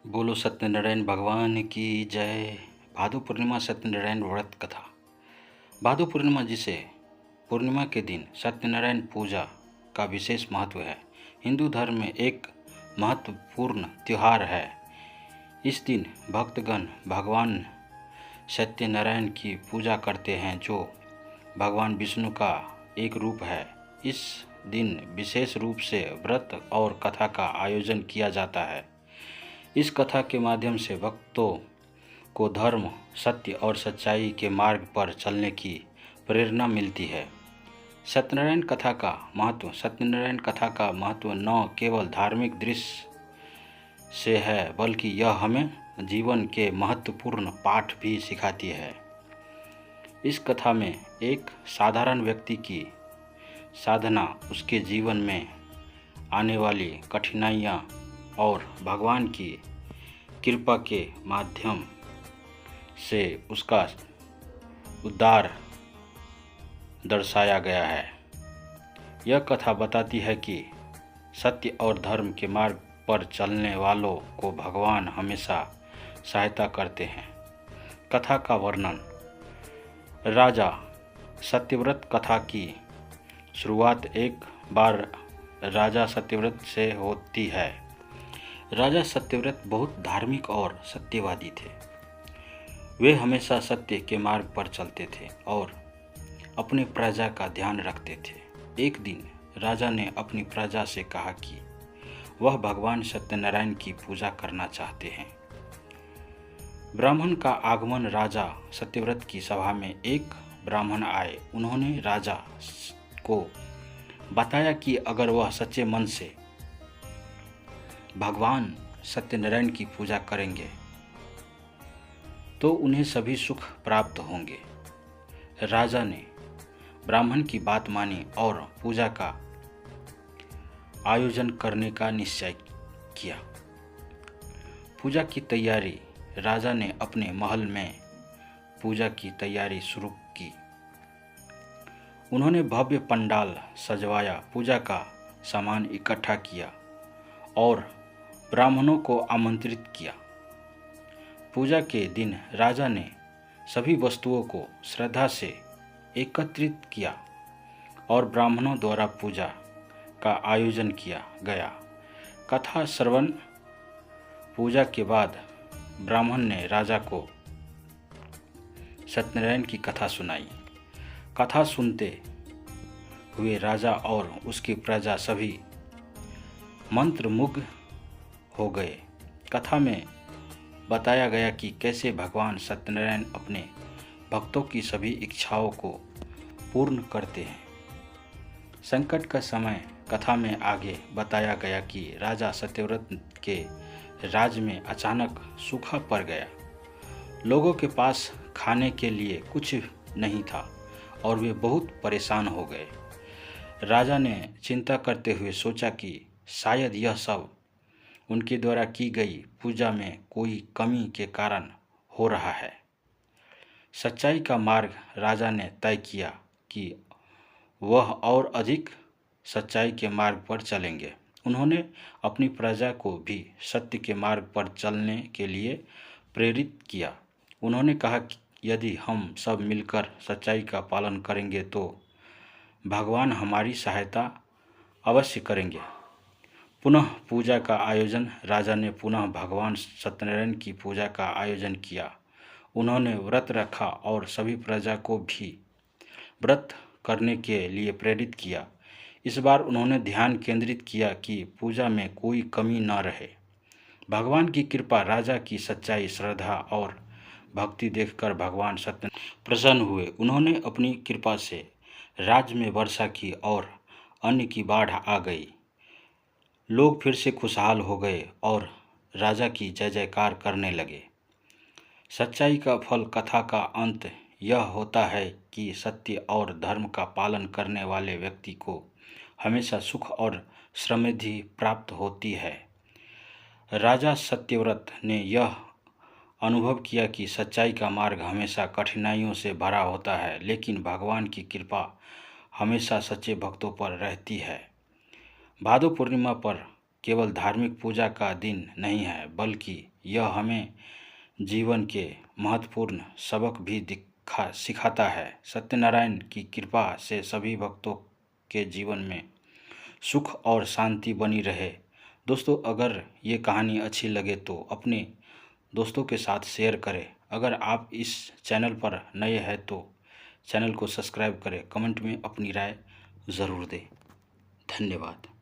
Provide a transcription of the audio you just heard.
बोलो सत्यनारायण भगवान की जय। भादो पूर्णिमा सत्यनारायण व्रत कथा। भादो पूर्णिमा जिसे पूर्णिमा के दिन सत्यनारायण पूजा का विशेष महत्व है, हिंदू धर्म में एक महत्वपूर्ण त्यौहार है। इस दिन भक्तगण भगवान सत्यनारायण की पूजा करते हैं, जो भगवान विष्णु का एक रूप है। इस दिन विशेष रूप से व्रत और कथा का आयोजन किया जाता है। इस कथा के माध्यम से भक्तों को धर्म, सत्य और सच्चाई के मार्ग पर चलने की प्रेरणा मिलती है। सत्यनारायण कथा का महत्व। सत्यनारायण कथा का महत्व न केवल धार्मिक दृश्य से है, बल्कि यह हमें जीवन के महत्वपूर्ण पाठ भी सिखाती है। इस कथा में एक साधारण व्यक्ति की साधना, उसके जीवन में आने वाली कठिनाइयाँ और भगवान की कृपा के माध्यम से उसका उद्धार दर्शाया गया है। यह कथा बताती है कि सत्य और धर्म के मार्ग पर चलने वालों को भगवान हमेशा सहायता करते हैं। कथा का वर्णन। राजा सत्यव्रत। कथा की शुरुआत एक बार राजा सत्यव्रत से होती है। राजा सत्यव्रत बहुत धार्मिक और सत्यवादी थे। वे हमेशा सत्य के मार्ग पर चलते थे और अपने प्रजा का ध्यान रखते थे। एक दिन राजा ने अपनी प्रजा से कहा कि वह भगवान सत्यनारायण की पूजा करना चाहते हैं। ब्राह्मण का आगमन। राजा सत्यव्रत की सभा में एक ब्राह्मण आए। उन्होंने राजा को बताया कि अगर वह सच्चे मन से भगवान सत्यनारायण की पूजा करेंगे तो उन्हें सभी सुख प्राप्त होंगे। राजा ने ब्राह्मण की बात मानी और पूजा का आयोजन करने का निश्चय किया। पूजा की तैयारी। राजा ने अपने महल में पूजा की तैयारी शुरू की। उन्होंने भव्य पंडाल सजवाया, पूजा का सामान इकट्ठा किया और ब्राह्मणों को आमंत्रित किया। पूजा के दिन राजा ने सभी वस्तुओं को श्रद्धा से एकत्रित किया और ब्राह्मणों द्वारा पूजा का आयोजन किया गया। कथा श्रवण। पूजा के बाद ब्राह्मण ने राजा को सत्यनारायण की कथा सुनाई। कथा सुनते हुए राजा और उसकी प्रजा सभी मंत्रमुग्ध हो गए। कथा में बताया गया कि कैसे भगवान सत्यनारायण अपने भक्तों की सभी इच्छाओं को पूर्ण करते हैं। संकट का समय। कथा में आगे बताया गया कि राजा सत्यव्रत के राज्य में अचानक सूखा पड़ गया। लोगों के पास खाने के लिए कुछ नहीं था और वे बहुत परेशान हो गए। राजा ने चिंता करते हुए सोचा कि शायद यह सब उनके द्वारा की गई पूजा में कोई कमी के कारण हो रहा है। सच्चाई का मार्ग। राजा ने तय किया कि वह और अधिक सच्चाई के मार्ग पर चलेंगे। उन्होंने अपनी प्रजा को भी सत्य के मार्ग पर चलने के लिए प्रेरित किया। उन्होंने कहा कि यदि हम सब मिलकर सच्चाई का पालन करेंगे तो भगवान हमारी सहायता अवश्य करेंगे। पुनः पूजा का आयोजन। राजा ने पुनः भगवान सत्यनारायण की पूजा का आयोजन किया। उन्होंने व्रत रखा और सभी प्रजा को भी व्रत करने के लिए प्रेरित किया। इस बार उन्होंने ध्यान केंद्रित किया कि पूजा में कोई कमी न रहे। भगवान की कृपा। राजा की सच्चाई, श्रद्धा और भक्ति देखकर भगवान सत्यनारायण प्रसन्न हुए। उन्होंने अपनी कृपा से राज्य में वर्षा की और अन्न की बाढ़ आ गई। लोग फिर से खुशहाल हो गए और राजा की जय जयकार करने लगे। सच्चाई का फल। कथा का अंत यह होता है कि सत्य और धर्म का पालन करने वाले व्यक्ति को हमेशा सुख और समृद्धि प्राप्त होती है। राजा सत्यव्रत ने यह अनुभव किया कि सच्चाई का मार्ग हमेशा कठिनाइयों से भरा होता है, लेकिन भगवान की कृपा हमेशा सच्चे भक्तों पर रहती है। भादो पूर्णिमा पर केवल धार्मिक पूजा का दिन नहीं है, बल्कि यह हमें जीवन के महत्वपूर्ण सबक भी सिखाता है। सत्यनारायण की कृपा से सभी भक्तों के जीवन में सुख और शांति बनी रहे। दोस्तों, अगर ये कहानी अच्छी लगे तो अपने दोस्तों के साथ शेयर करें। अगर आप इस चैनल पर नए हैं तो चैनल को सब्सक्राइब करें। कमेंट में अपनी राय ज़रूर दें। धन्यवाद।